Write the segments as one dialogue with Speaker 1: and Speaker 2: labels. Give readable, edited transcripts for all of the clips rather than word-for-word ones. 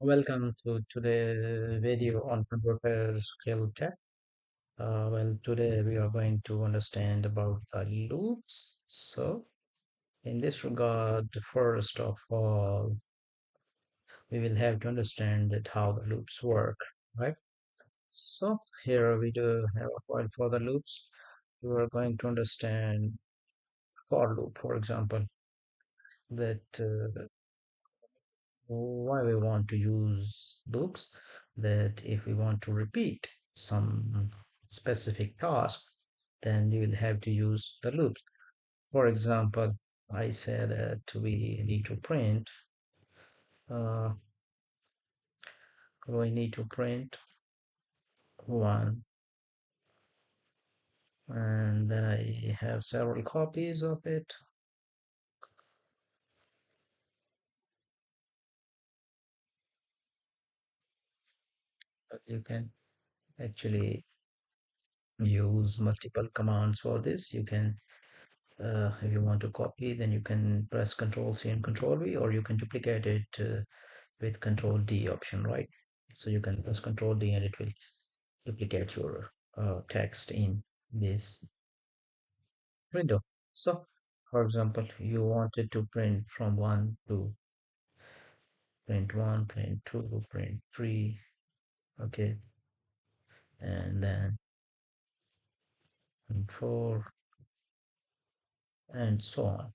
Speaker 1: Welcome to today's video on computer skill tech. Today we are going to understand about the loops. So, in this regard, first of all, we will have to understand that how the loops work, right? So, here we do have a file for the loops. We are going to understand for loop, for example, that why we want to use loops, that if we want to repeat some specific task, then you will have to use the loops. For example, I said that uh, we need to print one, and then I have several copies of it. But you can actually use multiple commands for this. You can if you want to copy, then you can press Control C and Control V, or you can duplicate it with Control D option, right? So you can press Control D and it will duplicate your text in this window. So, for example, you wanted to print from 1 to print 1, print 2, print 3, okay, and then print 4, and so on.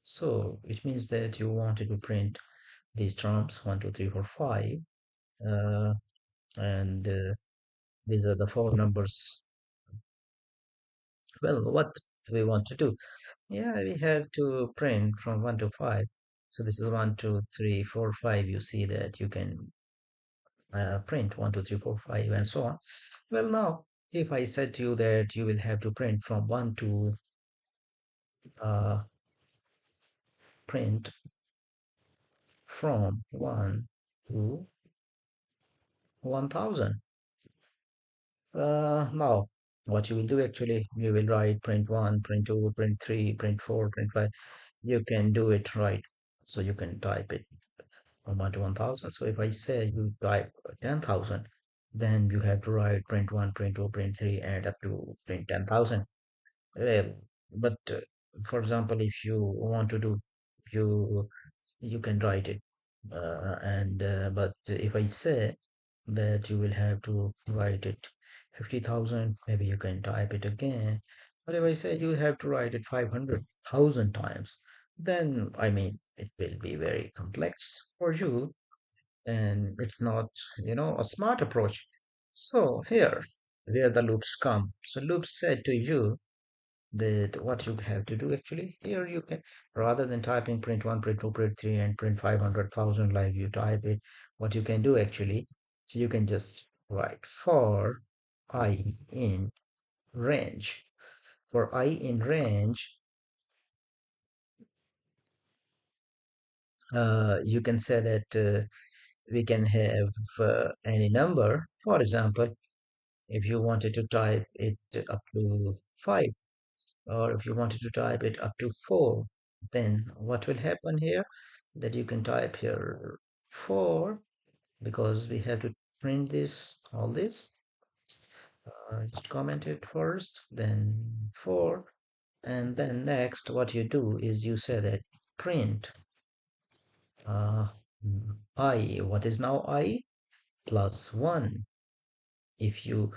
Speaker 1: So it means that you wanted to print these terms 1, 2, 3, 4, 5, uh, and these are the four numbers. Well, what we want to do? Yeah, we have to print from 1 to 5. So this is 1, 2, 3, 4, 5. You see that you can print 1, 2, 3, 4, 5, and so on. Well, now, if I said to you that you will have to print from 1 to uh, print from 1 to 1000. Now, what you will do actually, you will write print 1, print 2, print 3, print 4, print 5. You can do it right. So you can type it from 1 to 1000. So if I say you type 10,000, then you have to write print 1, print 2, print 3, and up to print 10,000. Well, but for example, if you want to do, you you can write it. And But if I say that you will have to write it 50,000, maybe you can type it again. But if I say you have to write it 500,000 times, then I mean it will be very complex for you, and it's not, a smart approach. So here, where the loops come. So loops said to you that what you have to do actually, here you can, rather than typing print 1, print 2, print 3, and print 500,000 like you type it, what you can do actually, so you can just write for I in range. For I in range, you can say that we can have any number. For example, if you wanted to type it up to 5, or if you wanted to type it up to 4, then what will happen here, that you can type here 4, because we have to print this, all this. Just comment it first, then 4, and then next what you do is you say that print uh, I, what is now I, plus 1. If you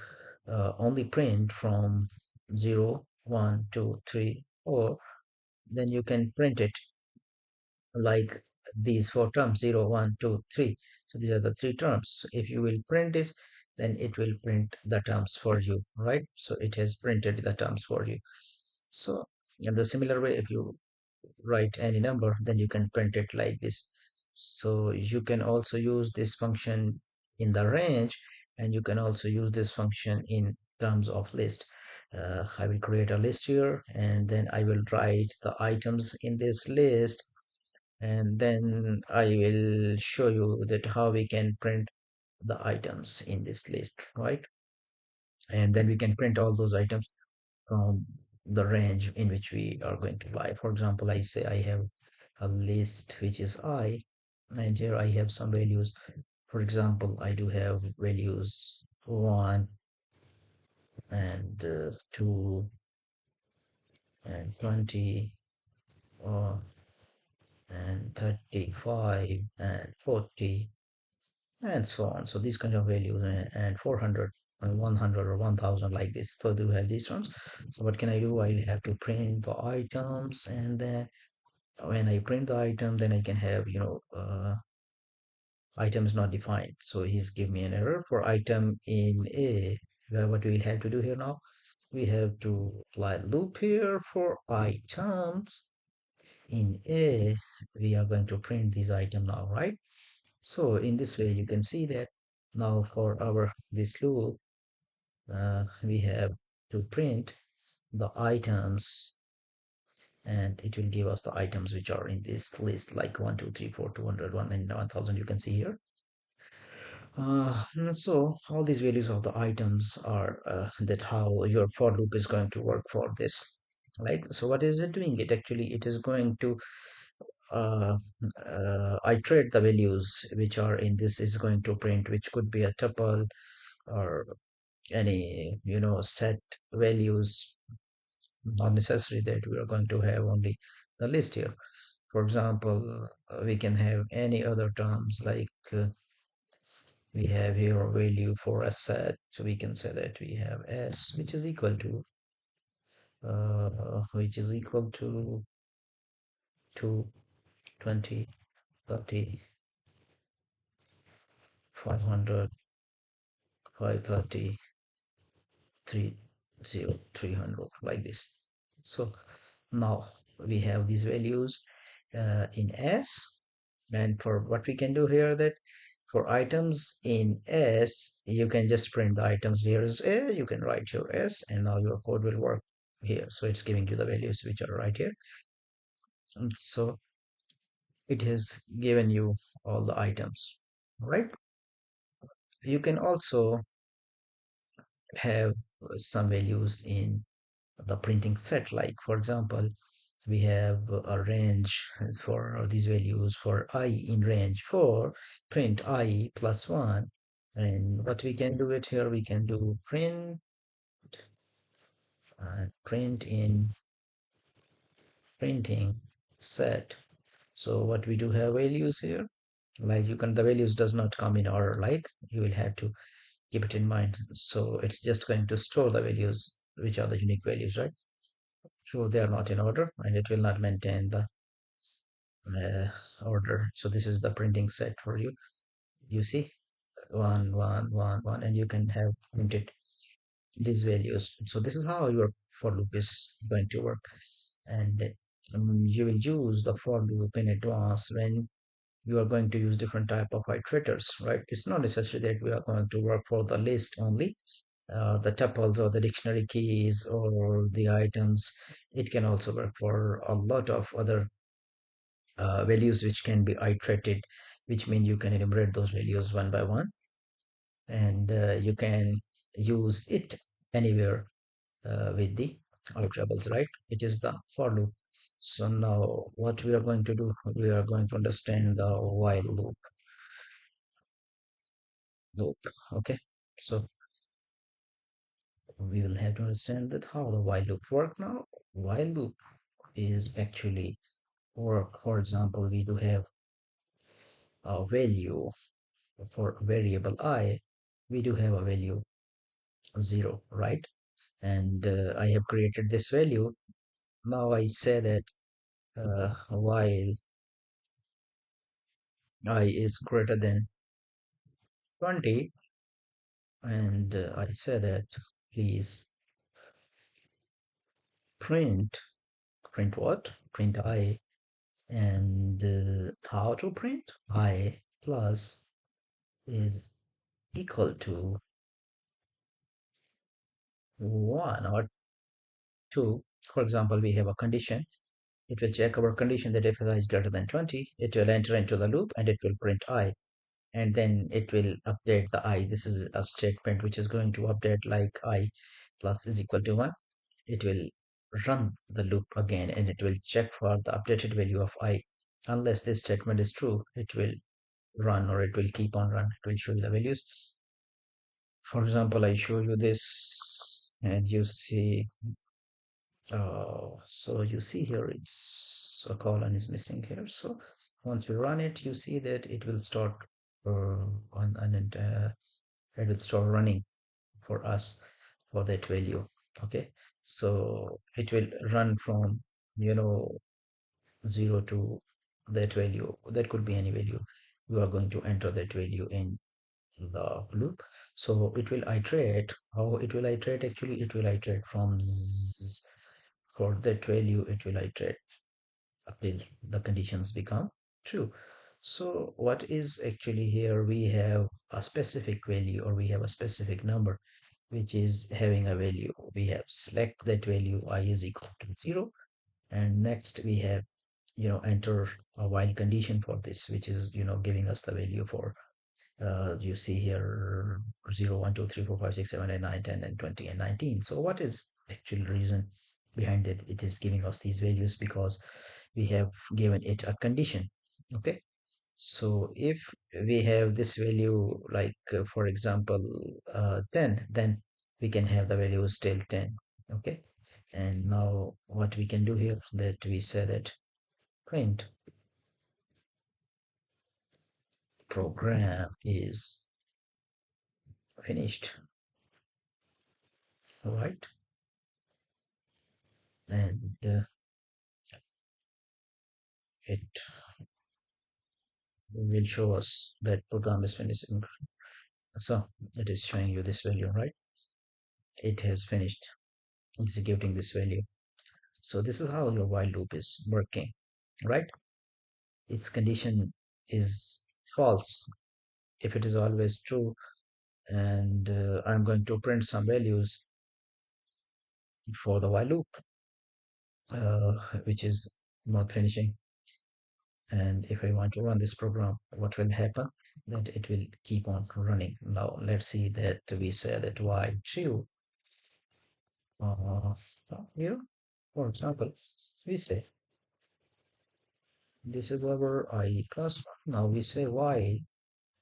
Speaker 1: only print from 0, 1, 2, 3, 4, then you can print it like these four terms: 0, 1, 2, 3. So these are the three terms. So if you will print this, then it will print the terms for you, right? So it has printed the terms for you. So in the similar way, if you write any number, then you can print it like this. So you can also use this function in the range, and you can also use this function in terms of list. I will create a list here, and then I will write the items in this list, and then I will show you that how we can print the items in this list, right? And then we can print all those items from the range in which we are going to buy. For example, I say I have a list which is I, And here I have some values. For example, I do have values 1 and 2 and 20 uh, and 35 and 40 and so on. So these kind of values, and 400 and 100 or 1000 like this. So do have these terms. So what can I do? I have to print the items, and then when I print the item, then I can have, items not defined. So he's give me an error for item in A. Well, what we'll have to do here now, we have to apply loop here for items in A. We are going to print this item now, right? So in this way, you can see that now for our this loop, we have to print the items, and it will give us the items which are in this list, like 1, 2, 3, 4, 200, 1, and 1000. You can see here. So all these values of the items are that how your for loop is going to work for this. Like, so what is it doing? It actually, it is going to uh, iterate the values which are in this, is going to print, which could be a tuple or any, set values. Not necessary that we are going to have only the list here. For example, we can have any other terms, like we have here a value for a set, so we can say that we have s which is equal to 2, 20, 30, 500, 530, 30, 300, like this. So now we have these values in s, and for what we can do here, that for items in S, you can just print the items. Here is A, you can write your S, and now your code will work here. So it's giving you the values which are right here. And so it has given you all the items, right? You can also have some values in the printing set. Like, for example, we have a range for these values for I in range for print I plus 1. And what we can do it here, we can do print in printing set. So what we do have values here, like you can, the values does not come in order, like you will have to keep it in mind. So it's just going to store the values which are the unique values, right? So they are not in order, and it will not maintain the uh, order. So this is the printing set for you. You see, 1, 1, 1, 1, and you can have printed these values. So this is how your for loop is going to work. And you will use the for loop in advance when you are going to use different type of iterators, right? It's not necessary that we are going to work for the list only, the tuples or the dictionary keys or the items. It can also work for a lot of other values which can be iterated, which means you can enumerate those values one by one, and you can use it anywhere with the iterables, right? It is the for loop. So now what we are going to do, we are going to understand the while loop. Okay, so we will have to understand that how the while loop work now. While loop is actually work. For example, we do have a value for variable I. We do have a value 0, right? And I have created this value. Now I say that while I is greater than 20, and I say that please print, print what? Print I, and how to print? I plus is equal to 1 or 2. For example, we have a condition. It will check our condition that if I is greater than 20, it will enter into the loop and it will print I, and then it will update the I. This is a statement which is going to update, like I plus is equal to 1. It will run the loop again and it will check for the updated value of I. Unless this statement is true, it will run, or it will keep on run. It will show you the values. For example, I show you this and you see, so you see here it's a colon is missing here. So once we run it, you see that it will start on an entire, it will start running for us for that value. Okay, so it will run from, you know, 0 to that value. That could be any value. You are going to enter that value in the loop. So it will iterate. How it will iterate? Actually, it will iterate from for that value. It will iterate until the conditions become true. So what is actually here? We have a specific value, or we have a specific number which is having a value. We have select that value I is equal to 0, and next we have, you know, enter a while condition for this, which is, you know, giving us the value for you see here 0, 1, 2, 3, 4, 5, 6, 7, 8, 9, 10, and 20 and 19. So what is actual reason behind it? It is giving us these values because we have given it a condition. Okay, so if we have this value, like for example 10, then we can have the values till 10. Okay, and now what we can do here, that we say that print program is finished, right? And it will show us that program is finished. So it is showing you this value, right? It has finished executing this value. So this is how your while loop is working, right? Its condition is false if it is always true, and I'm going to print some values for the while loop, uh, which is not finishing. And if I want to run this program, what will happen? That it will keep on running. Now let's see that we say that while true, uh, here, for example, we say this is our I plus 1. Now we say while,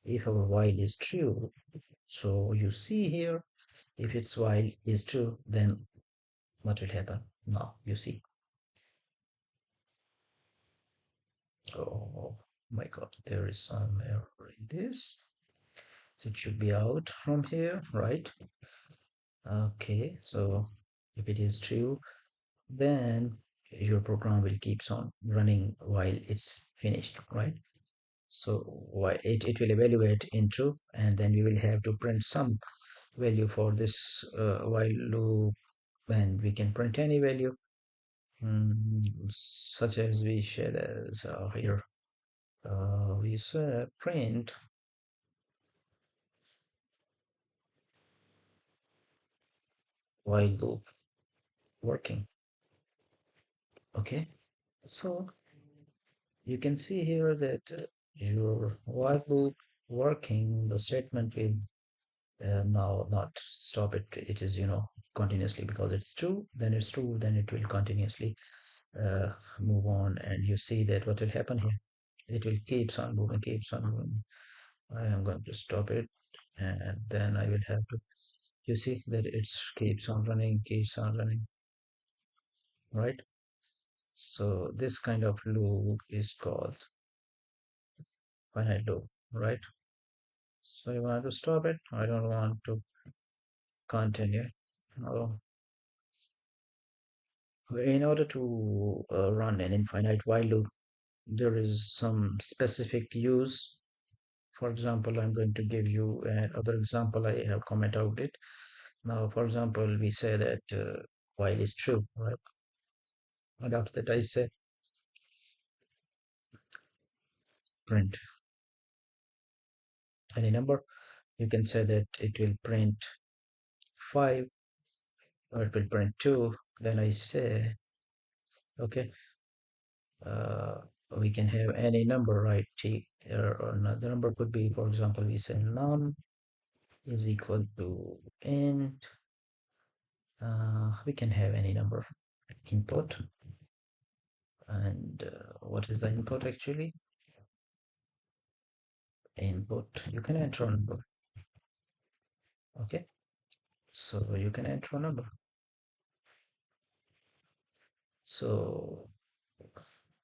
Speaker 1: if our while is true. So you see here, if its while is true, then what will happen? Now you see. Oh my God, there is some error in this. So it should be out from here, right? Okay, so if it is true, then your program will keeps on running while it's finished, right? So why it will evaluate in true, and then we will have to print some value for this while loop, and we can print any value, such as we said as here. We say print while loop working. Okay, so you can see here that your while loop working, the statement will now not stop it. It is, you know, continuously, because it's true, then it's true, then it will continuously move on. And you see that what will happen here, it will keeps on moving, keeps on moving. I am going to stop it, and then I will have to, you see that it keeps on running, right? So this kind of loop is called finite loop, right? So you want to stop it, I don't want to continue. Now, in order to run an infinite while loop, there is some specific use. For example, I'm going to give you another example. I have comment out it. Now, for example, we say that while is true, right? And after that, I say print any number. You can say that it will print 5, or it will print 2. Then I say, okay, uh, we can have any number, right? Or another number could be, for example, we say none is equal to int. We can have any number input, and what is the input actually? Input, you can enter a number. Okay, so you can enter a number. So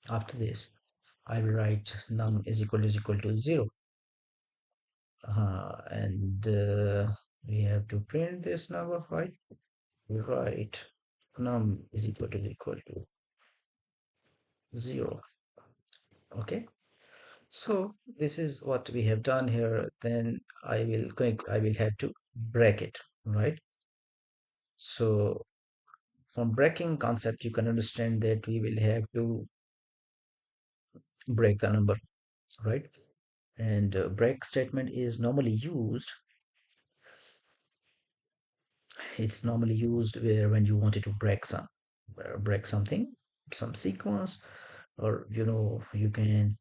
Speaker 1: after this, I will write num is equal to 0. And we have to print this number, right? We write num is equal to 0. Okay, so this is what we have done here. Then I will have to break it, right? So from breaking concept, you can understand that we will have to break the number, right? And break statement is normally used. It's normally used where when you wanted to break something, some sequence, or you can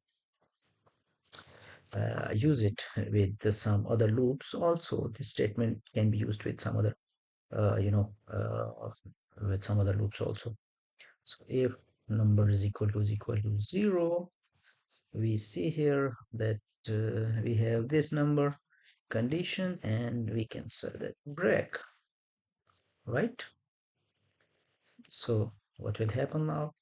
Speaker 1: use it with some other loops. Also, this statement can be used with some other, with some other loops also. So if number is equal to 0, we see here that we have this number condition, and we can say that break, right? So what will happen now?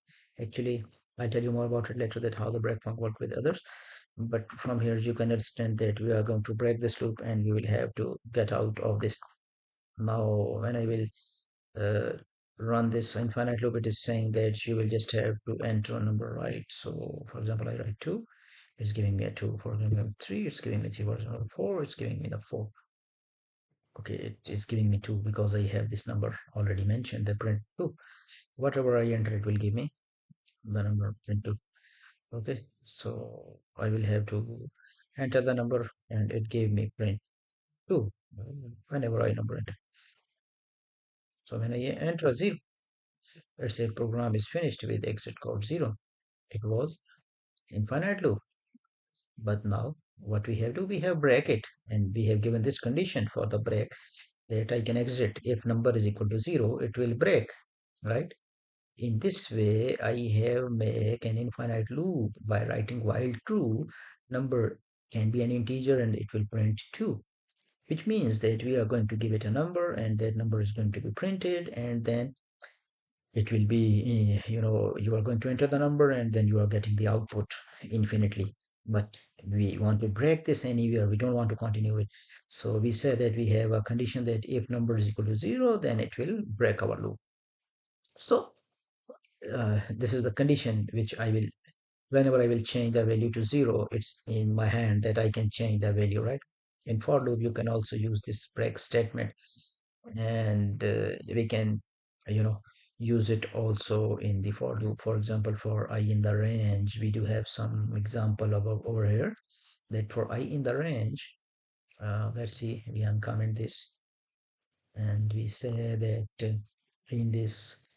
Speaker 1: Actually, I'll tell you more about it later, that how the breakpoint work with others. But from here, you can understand that we are going to break this loop and we will have to get out of this. Now, when I will uh, run this infinite loop, it is saying that you will just have to enter a number, right? So, for example, I write 2, it's giving me a 2. For example, 3, it's giving me 3. For example, 4, it's giving me the 4. Okay, it is giving me 2 because I have this number already mentioned, the print 2. Whatever I enter, it will give me the number print 2. Okay, so I will have to enter the number, and it gave me print 2 whenever I number enter. So when I enter 0, let's say program is finished with exit code 0. It was infinite loop. But now what we have to, we have break it, and we have given this condition for the break, that I can exit if number is equal to 0, it will break, right? In this way, I have make an infinite loop by writing while true, number can be an integer and it will print 2, which means that we are going to give it a number, and that number is going to be printed, and then it will be, you are going to enter the number, and then you are getting the output infinitely. But we want to break this anywhere, we don't want to continue it. So we say that we have a condition that if number is equal to 0, then it will break our loop. So this is the condition which I will, whenever I will change the value to 0, it's in my hand that I can change the value, right? In for loop, you can also use this break statement, and we can, you know, use it also in the for loop. For example, for I in the range, we do have some example of over here, that for I in the range, let's see, we uncomment this, and we say that in this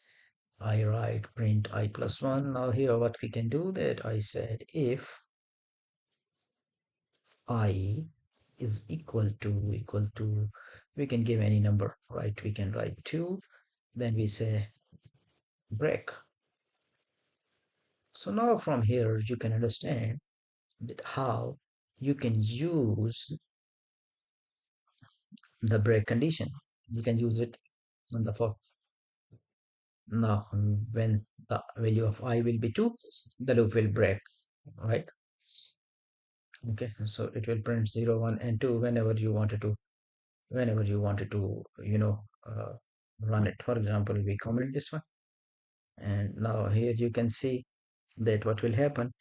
Speaker 1: I write print I plus 1. Now here what we can do, that I said if I is equal to, we can give any number, right? We can write 2, then we say break. So now from here you can understand that how you can use the break condition. You can use it on the for. Now when the value of I will be 2, the loop will break, right? Okay, so it will print 0, 1, and 2 whenever you wanted to run it. For example, we comment this one, and now here you can see that what will happen,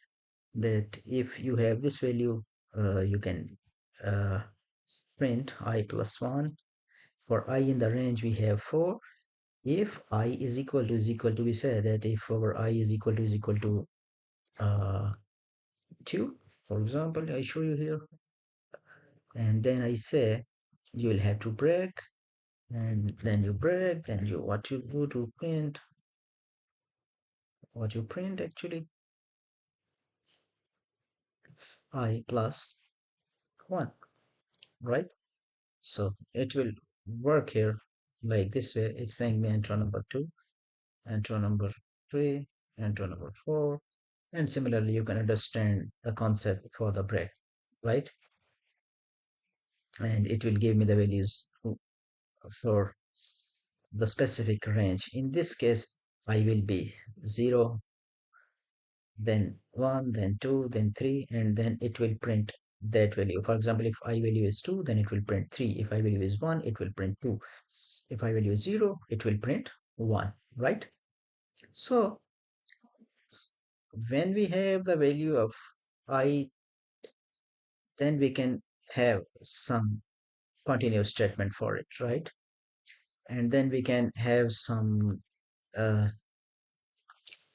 Speaker 1: that if you have this value, you can uh, print I plus 1. For I in the range, we have 4. If I is equal to, we say that if our I is equal to uh, 2, for example, I show you here, and then I say you will have to break, and then you break, then you what you do to print, what you print actually, I plus 1, right? So it will work here like this way. It's saying me enter number 2, enter number 3, enter number 4, And similarly, you can understand the concept for the break, right? And it will give me the values for the specific range. In this case, I will be 0, then 1, then 2, then 3, and then it will print that value. For example, if I value is 2, then it will print 3. If I value is 1, it will print 2. If I value is 0, it will print 1, right? So when we have the value of I, then we can have some continuous statement for it, right? And then we can have some uh,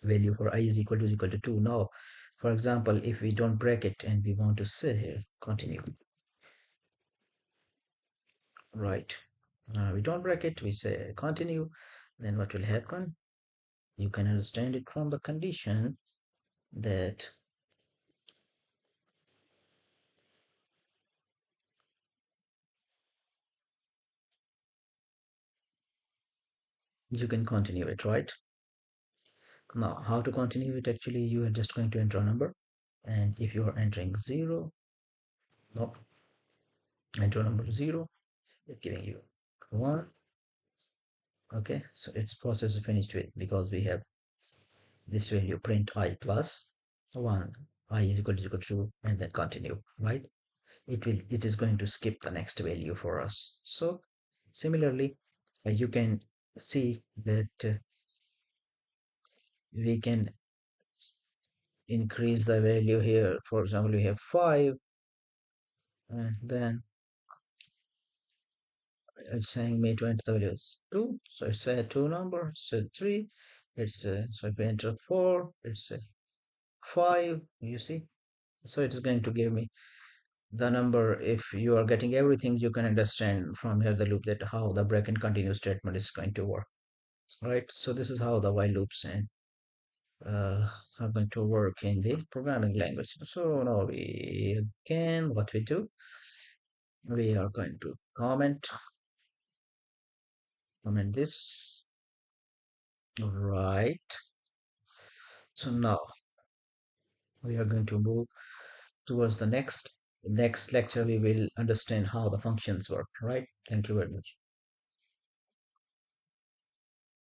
Speaker 1: value for I is equal to 2. Now, for example, if we don't break it and we want to say here, continue, right? We don't break it, we say continue, then what will happen? You can understand it from the condition that you can continue it, right? Now, how to continue it? Actually, you are just going to enter a number, and if you are entering 0, no, enter number 0, it's giving you 1. Okay, so its process is finished with, because we have this value print I plus 1, I is equal to 2, and then continue, right? It is going to skip the next value for us. So similarly, you can see that we can increase the value here. For example, we have 5, and then it's saying me to enter the value is 2, so it's a 2 number. So 3, it's so if we enter 4, it's 5, you see. So it is going to give me the number. If you are getting everything, you can understand from here the loop, that how the break and continue statement is going to work, right? So this is how the while loops and uh, are going to work in the programming language. So now we, again, what we do, we are going to comment this, right? So now we are going to move towards the next lecture. We will understand how the functions work, right? Thank you very much.